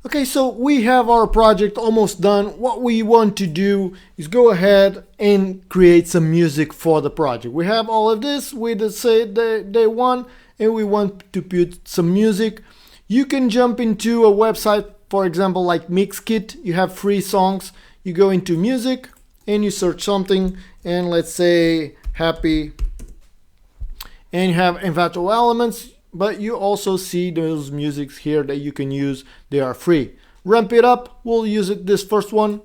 Okay, so we have our project almost done. What we want to do is go ahead and create some music for the project. We have all of this, we just say day one, and we want to put some music. You can jump into a website, for example, like Mixkit. You have free songs. You go into music and you search something, and let's say happy, and you have Envato elements. But you also see those musics here that you can use. They are free. Ramp it up. We'll use it this first one.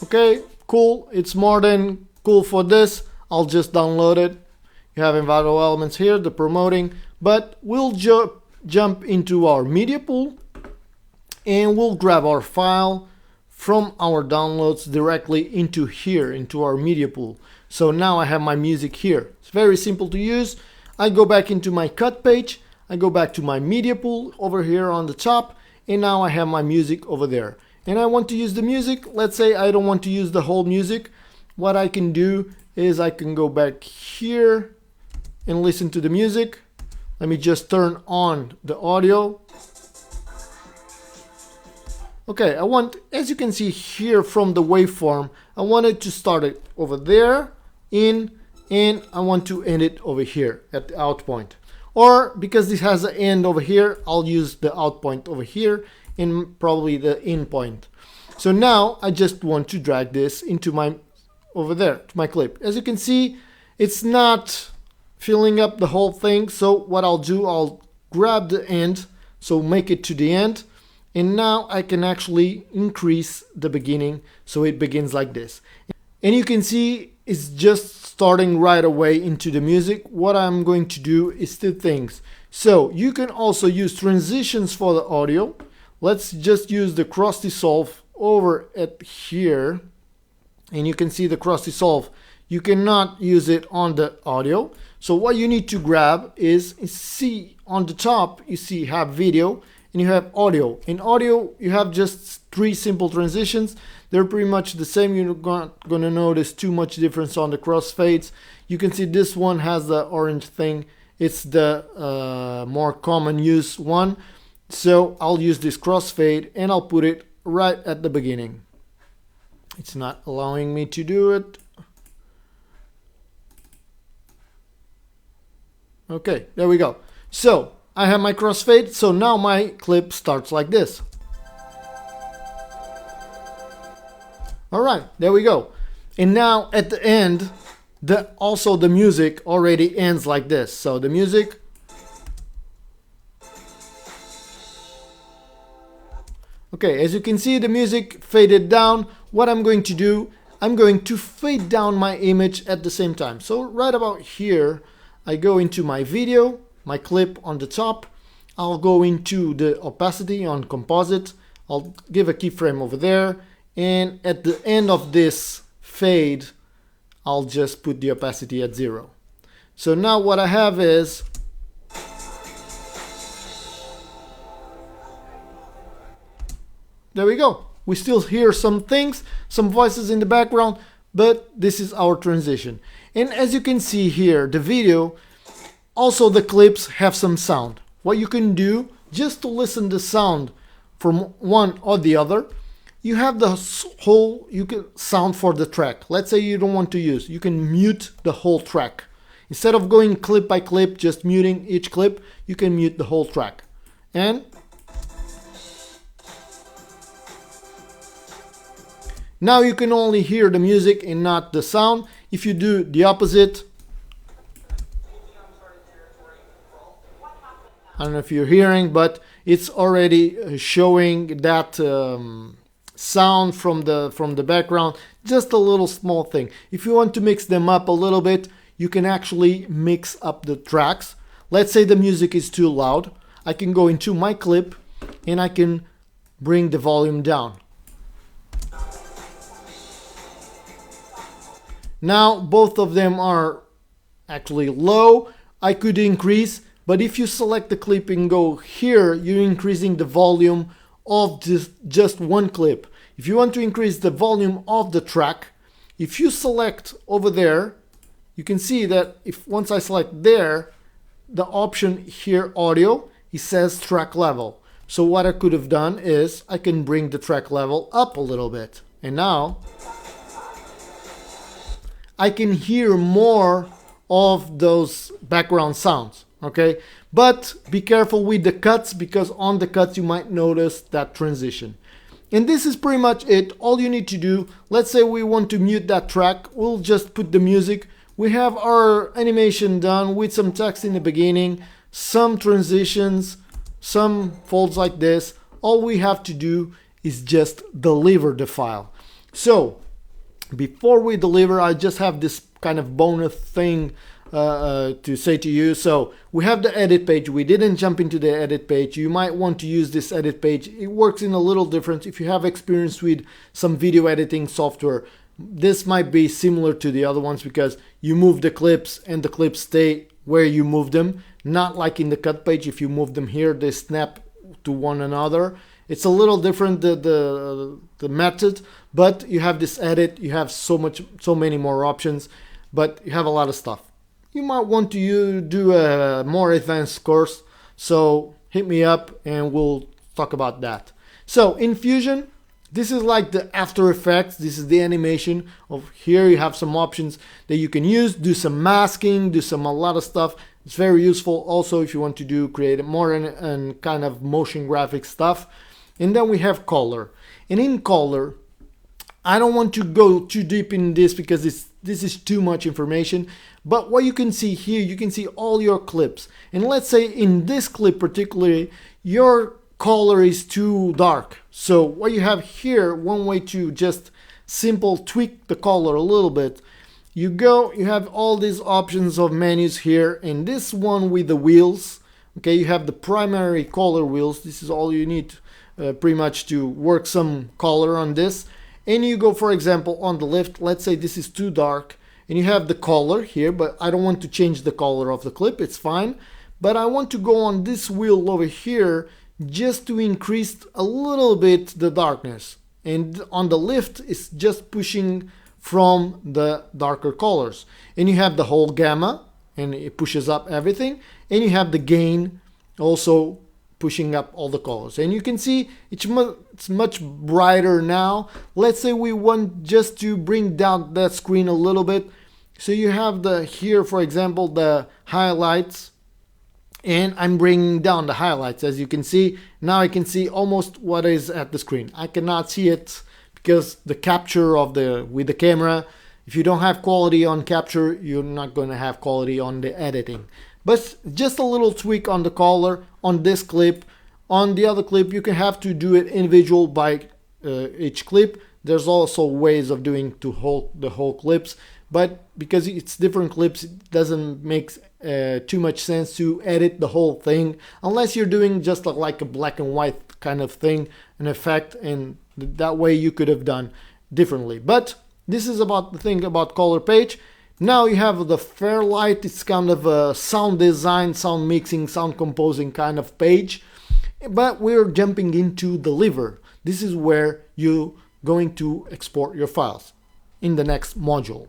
Okay, cool. It's more than cool for this. I'll just download it. You have Envato elements here, the promoting. But we'll jump into our media pool and we'll grab our file from our downloads directly into here, into our media pool. So now I have my music here. It's very simple to use. I go back into my cut page, I go back to my media pool over here on the top, and now I have my music over there. And I want to use the music. Let's say I don't want to use the whole music. What I can do is I can go back here and listen to the music. Let me just turn on the audio. Okay, I want, as you can see here from the waveform, I wanted to start it over there, and I want to end it over here at the out point. Or because this has an end over here, I'll use the out point over here and probably the in point. So now I just want to drag this into my, over there, to my clip. As you can see, it's not filling up the whole thing. So what I'll do, I'll grab the end, so make it to the end. And now I can actually increase the beginning so it begins like this. And you can see it's just starting right away into the music. What I'm going to do is two things. So you can also use transitions for the audio. Let's just use the cross dissolve over at here. And you can see the cross dissolve. You cannot use it on the audio. So what you need to grab is see on the top, you see have video. And you have audio. In audio, you have just three simple transitions. They're pretty much the same. You're not going to notice too much difference on the crossfades. You can see this one has the orange thing. It's the more common use one. So I'll use this crossfade and I'll put it right at the beginning. It's not allowing me to do it. Okay, there we go. So I have my crossfade, so now my clip starts like this. Alright, there we go. And now at the end, also the music already ends like this. So the music. Okay, as you can see, the music faded down. What I'm going to do, I'm going to fade down my image at the same time. So right about here, I go into my video, my clip on the top. I'll go into the opacity on composite. I'll give a keyframe over there. And at the end of this fade, I'll just put the opacity at 0. So now what I have is there we go. We still hear some things, some voices in the background, but this is our transition. And as you can see here, the video, also the clips have some sound. What you can do, just to listen the sound from one or the other, you have the whole sound for the track. Let's say you don't want to use, you can mute the whole track. Instead of going clip by clip, just muting each clip, you can mute the whole track. And now you can only hear the music and not the sound. If you do the opposite, I don't know if you're hearing, but it's already showing that sound from the background. Just a little small thing. If you want to mix them up a little bit, you can actually mix up the tracks. Let's say the music is too loud. I can go into my clip and I can bring the volume down. Now both of them are actually low. I could increase, but if you select the clip and go here, you're increasing the volume of just one clip. If you want to increase the volume of the track, if you select over there, you can see that if once I select there, the option here, audio, it says track level. So what I could have done is I can bring the track level up a little bit. And now I can hear more of those background sounds, okay? But be careful with the cuts, because on the cuts you might notice that transition. And this is pretty much it. All you need to do, let's say we want to mute that track, we'll just put the music. We have our animation done with some text in the beginning, some transitions, some folds like this. All we have to do is just deliver the file. So before we deliver, I just have this kind of bonus thing to say to you. So we have the edit page. We didn't jump into the edit page. You might want to use this edit page. It works in a little different. If you have experience with some video editing software, this might be similar to the other ones, because you move the clips and the clips stay where you move them. Not like in the cut page. If you move them here, they snap to one another. It's a little different, the method, but you have this edit. You have so many more options, but you have a lot of stuff. You might want to do a more advanced course, so hit me up and we'll talk about that. So in Fusion, this is like the After Effects. This is the animation of here. You have some options that you can use, do some masking, do a lot of stuff. It's very useful also if you want to create more and kind of motion graphic stuff. And then we have color. And in color, I don't want to go too deep in this because this is too much information. But what you can see here, you can see all your clips. And let's say in this clip particularly, your color is too dark. So what you have here, one way to just simple tweak the color a little bit, you have all these options of menus here, and this one with the wheels, okay, you have the primary color wheels. This is all you need pretty much to work some color on this. And you go, for example, on the left, let's say this is too dark, and you have the color here, but I don't want to change the color of the clip, it's fine. But I want to go on this wheel over here just to increase a little bit the darkness. And on the lift, it's just pushing from the darker colors. And you have the whole gamma, and it pushes up everything. And you have the gain also pushing up all the colors. And you can see it's much brighter now. Let's say we want just to bring down that screen a little bit. So you have here, for example, the highlights. And I'm bringing down the highlights. As you can see, now I can see almost what is at the screen. I cannot see it because the capture with the camera, if you don't have quality on capture, you're not going to have quality on the editing. But just a little tweak on the color on this clip. On the other clip, you can have to do it individual by each clip. There's also ways of doing the whole clips, but because it's different clips, it doesn't make too much sense to edit the whole thing unless you're doing just like a black and white kind of thing, an effect, and that way you could have done differently. But this is about the thing about color page. Now you have the Fairlight. It's kind of a sound design, sound mixing, sound composing kind of page, but we're jumping into Deliver. This is where you're going to export your files in the next module.